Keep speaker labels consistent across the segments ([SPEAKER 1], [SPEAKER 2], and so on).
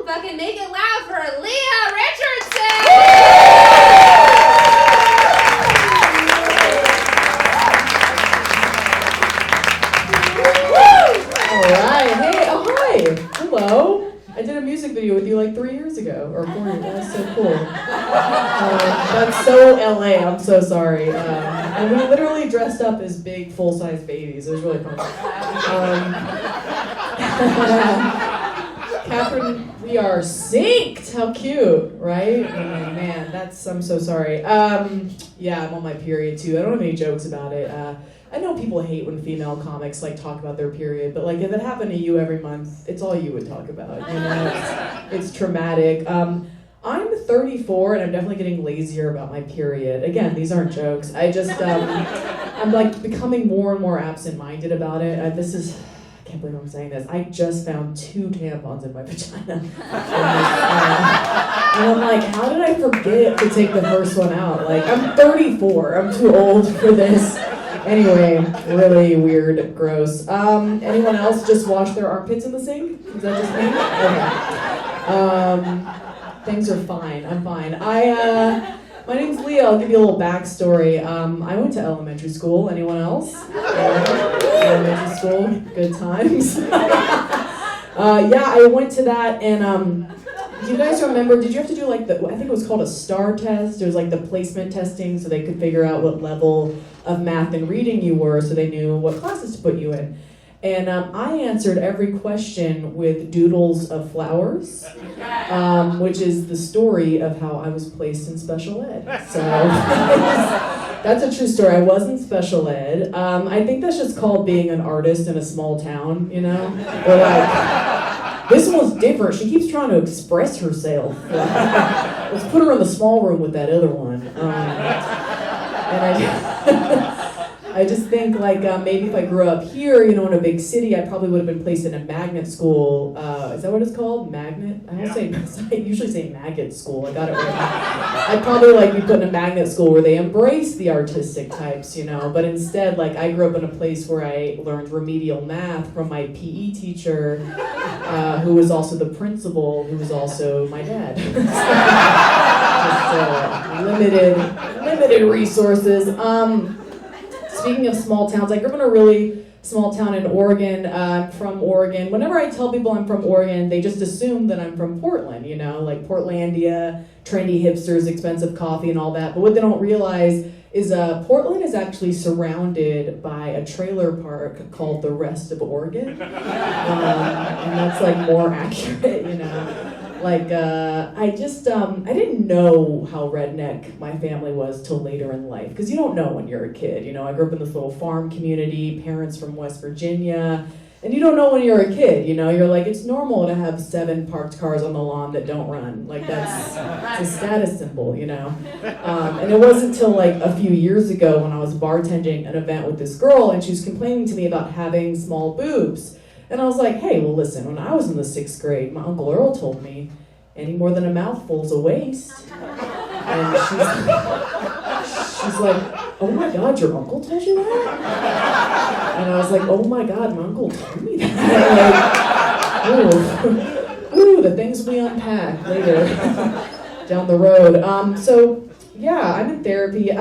[SPEAKER 1] Fucking make it loud for Lia Richardson!
[SPEAKER 2] Alright, hey, oh hi! Hello! I did a music video with you like 3 years ago, or 4 years, that's so cool. That's so LA, I'm so sorry. And we literally dressed up as big, full-size babies, it was really fun. Catherine, we are synced! How cute, right? Oh, man, I'm so sorry. Yeah, I'm on my period too. I don't have any jokes about it. I know people hate when female comics like talk about their period, but like if it happened to you every month, it's all you would talk about. You know, it's traumatic. I'm 34 and I'm definitely getting lazier about my period. Again, these aren't jokes. I'm like becoming more and more absent-minded about it. I can't believe I'm saying this. I just found 2 tampons in my vagina. And I'm like, how did I forget to take the first one out? Like, I'm 34. I'm too old for this. Anyway, really weird, gross. Anyone else just wash their armpits in the sink? Is that just me? Okay. Things are fine. I'm fine. My name's Lia. I'll give you a little backstory. I went to elementary school. Anyone else? Elementary school, good times. Yeah, I went to that, and do you guys remember? Did you have to do like I think it was called a STAR test. It was like the placement testing, so they could figure out what level of math and reading you were, so they knew what classes to put you in. And I answered every question with doodles of flowers, which is the story of how I was placed in special ed. So that's a true story. I was in special ed. I think that's just called being an artist in a small town, you know? Or like, this one's different. She keeps trying to express herself. Let's put her in the small room with that other one. And I just think like maybe if I grew up here, you know, in a big city, I probably would have been placed in a magnet school. Is that what it's called? Magnet? I usually say maggot school. I got it right. I'd probably like be put in a magnet school where they embrace the artistic types, you know. But instead, like I grew up in a place where I learned remedial math from my PE teacher, who was also the principal, who was also my dad. Just limited resources. Speaking of small towns, I grew up in a really small town in Oregon. I'm from Oregon. Whenever I tell people I'm from Oregon, they just assume that I'm from Portland, you know, like Portlandia, trendy hipsters, expensive coffee and all that. But what they don't realize is Portland is actually surrounded by a trailer park called the Rest of Oregon. And that's like more accurate, you know. Like, I didn't know how redneck my family was till later in life, because you don't know when you're a kid, you know. I grew up in this little farm community, parents from West Virginia, and you don't know when you're a kid, you know. You're like, it's normal to have 7 parked cars on the lawn that don't run. Like, that's a status symbol, you know. And it wasn't until like a few years ago when I was bartending an event with this girl, and she was complaining to me about having small boobs. And I was like, hey, well, listen, when I was in the 6th grade, my Uncle Earl told me, any more than a mouthful's a waste. And she's like, oh my God, your uncle told you that? And I was like, oh my God, my uncle told me that. Like, ooh, the things we unpack later down the road. So, yeah, I'm in therapy.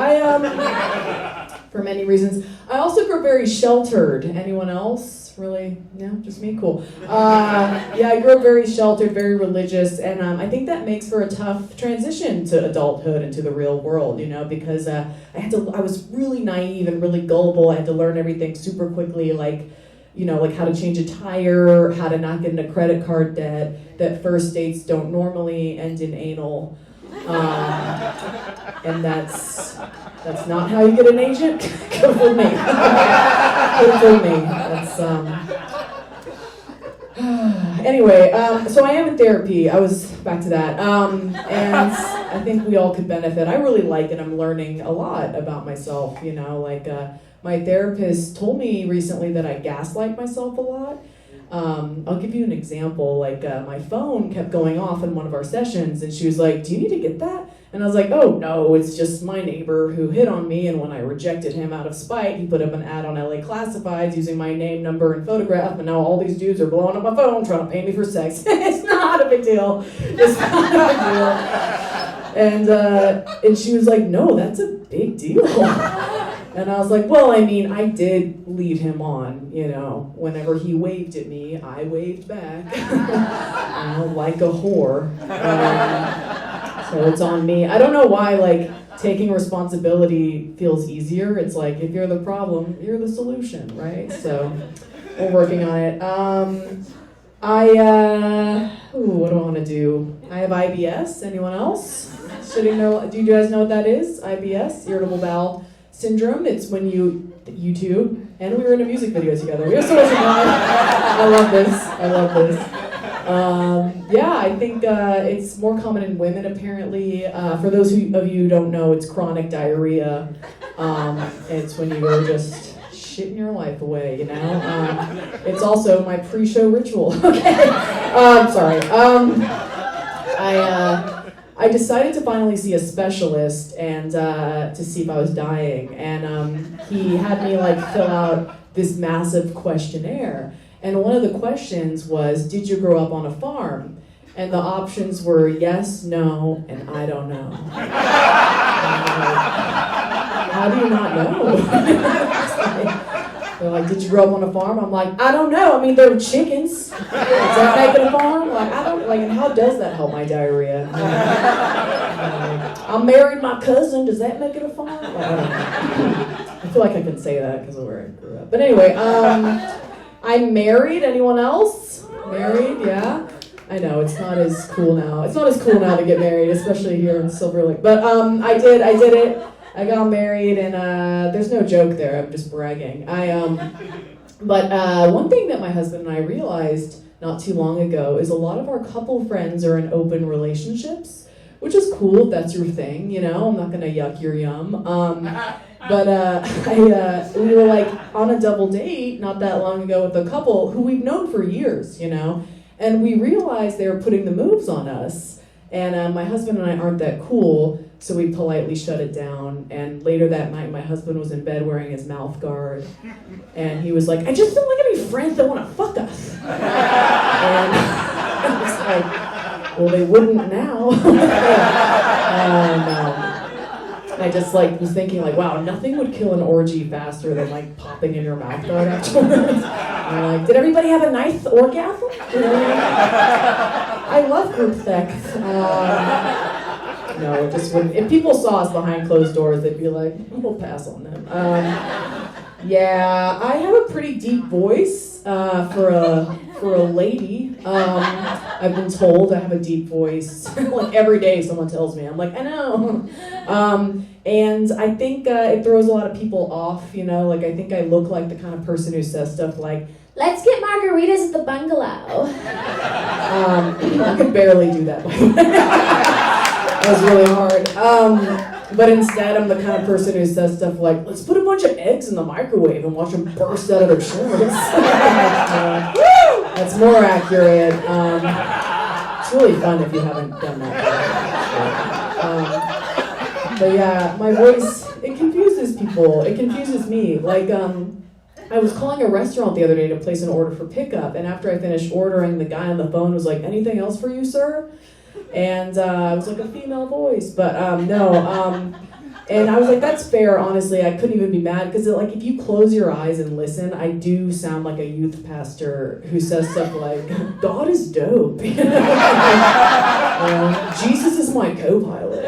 [SPEAKER 2] For many reasons. I also grew up very sheltered. Anyone else? Really? Yeah, just me? Cool. Yeah, I grew up very sheltered, very religious, and I think that makes for a tough transition to adulthood and to the real world, you know, because I was really naive and really gullible. I had to learn everything super quickly, like, you know, like how to change a tire, how to not get into credit card debt, that first dates don't normally end in anal. And that's not how you get an agent. Good for me. Good for me. That's anyway. So I am in therapy. I was back to that, and I think we all could benefit. I really like it. I'm learning a lot about myself. You know, like my therapist told me recently that I gaslight myself a lot. I'll give you an example. Like my phone kept going off in one of our sessions, and she was like, do you need to get that? And I was like, oh no, it's just my neighbor who hit on me, and when I rejected him out of spite, he put up an ad on LA Classifieds using my name, number, and photograph, and now all these dudes are blowing up my phone trying to pay me for sex. It's not a big big deal. It's not a big deal. And she was like, no, that's a big deal. And I was like, well, I mean, I did lead him on, you know. Whenever he waved at me, I waved back, like a whore. So it's on me. I don't know why, like, taking responsibility feels easier. It's like, if you're the problem, you're the solution, right? So we're working on it. What do I want to do? I have IBS. Anyone else? Do you guys know what that is? IBS, irritable bowel syndrome. It's when YouTube, and we were in a music video together. We have so much in common. I love this. Yeah, I think it's more common in women, apparently. For those of you who don't know, it's chronic diarrhea. It's when you are just shitting your life away, you know? It's also my pre-show ritual. Okay. Sorry. I decided to finally see a specialist and to see if I was dying. And he had me like fill out this massive questionnaire. And one of the questions was, did you grow up on a farm? And the options were yes, no, and I don't know. How do you not know? They're like, did you grow up on a farm? I'm like, I don't know. I mean, there were chickens. Does that make it a farm? Like, I don't, like, and how does that help my diarrhea? I married my cousin. Does that make it a farm? Like, I don't know. I feel like I can say that because of where I grew up. But anyway, I'm married. Anyone else? Married, yeah. I know, it's not as cool now. It's not as cool now to get married, especially here in Silver Lake. But I did it. I got married, and there's no joke there. I'm just bragging. But one thing that my husband and I realized not too long ago is a lot of our couple friends are in open relationships, which is cool if that's your thing, you know. I'm not gonna yuck your yum. But we were like on a double date not that long ago with a couple who we've known for years, you know. And we realized they were putting the moves on us. And my husband and I aren't that cool, so we politely shut it down. And later that night, my husband was in bed wearing his mouth guard. And he was like, I just don't like any friends that want to fuck us. And I was like, well, they wouldn't now. I just like was thinking like, wow, nothing would kill an orgy faster than like popping in your mouth guard afterwards. Like, did everybody have a nice orgasm? I love group sex. No, it just wouldn't. If people saw us behind closed doors, they'd be like, we'll pass on them. Yeah, I have a pretty deep voice for a lady. I've been told I have a deep voice. Like every day someone tells me. I'm like, I know. And I think it throws a lot of people off, you know, like I think I look like the kind of person who says stuff like, let's get margaritas at the bungalow. I could barely do that. That was really hard. But instead, I'm the kind of person who says stuff like, let's put a bunch of eggs in the microwave and watch them burst out of their shorts. That's more accurate. It's really fun if you haven't done that. But yeah, my voice, it confuses people. It confuses me. Like, I was calling a restaurant the other day to place an order for pickup, and after I finished ordering, the guy on the phone was like, anything else for you, sir? And I was like, a female voice, but no. And I was like, that's fair, honestly. I couldn't even be mad, because like, if you close your eyes and listen, I do sound like a youth pastor who says stuff like, God is dope. Jesus is my co-pilot.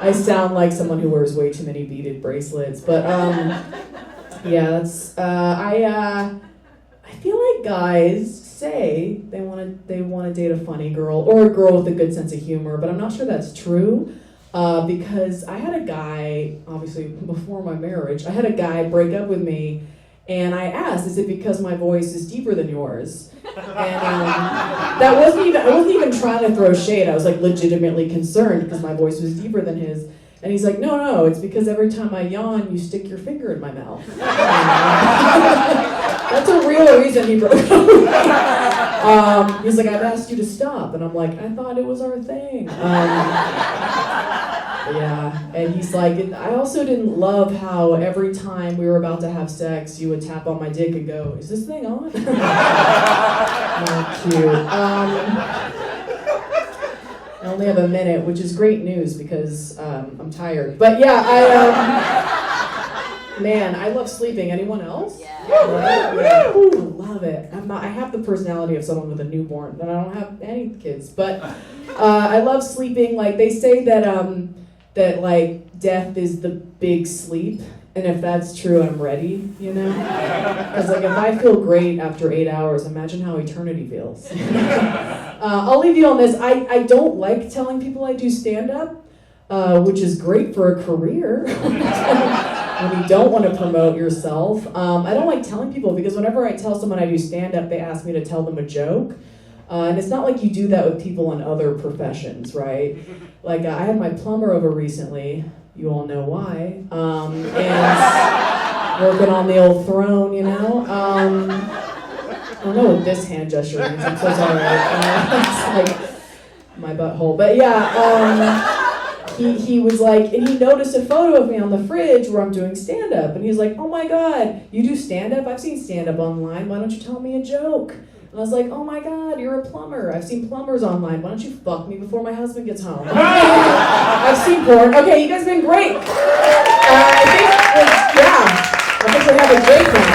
[SPEAKER 2] I sound like someone who wears way too many beaded bracelets, but yeah, that's I feel like guys say they want to date a funny girl or a girl with a good sense of humor, but I'm not sure that's true. Because I had a guy, obviously before my marriage, I had a guy break up with me, and I asked, is it because my voice is deeper than yours? And I wasn't even trying to throw shade. I was like legitimately concerned because my voice was deeper than his. And he's like, no, it's because every time I yawn, you stick your finger in my mouth. That's a real reason he broke up with me. He's like, I've asked you to stop. And I'm like, I thought it was our thing. Yeah, and he's like, I also didn't love how every time we were about to have sex, you would tap on my dick and go, is this thing on? Not cute. I only have a minute, which is great news because I'm tired. But yeah, man, I love sleeping. Anyone else?
[SPEAKER 1] Yeah.
[SPEAKER 2] Yeah. Ooh, love it. I have the personality of someone with a newborn, but I don't have any kids. But I love sleeping. Like they say that that like death is the big sleep, and if that's true, I'm ready. You know, because like if I feel great after 8 hours, imagine how eternity feels. I'll leave you on this. I don't like telling people I do stand-up, which is great for a career. When you don't want to promote yourself. I don't like telling people because whenever I tell someone I do stand-up, they ask me to tell them a joke. And it's not like you do that with people in other professions, right? Like I had my plumber over recently. You all know why. And working on the old throne, you know? I don't know what this hand gesture means. I'm so sorry. It's like my butthole. But yeah, he was like, and he noticed a photo of me on the fridge where I'm doing stand-up. And he was like, oh my God, you do stand-up? I've seen stand-up online. Why don't you tell me a joke? And I was like, oh my God, you're a plumber. I've seen plumbers online. Why don't you fuck me before my husband gets home? I've seen porn. Okay, you guys have been great. I think we're having a great night.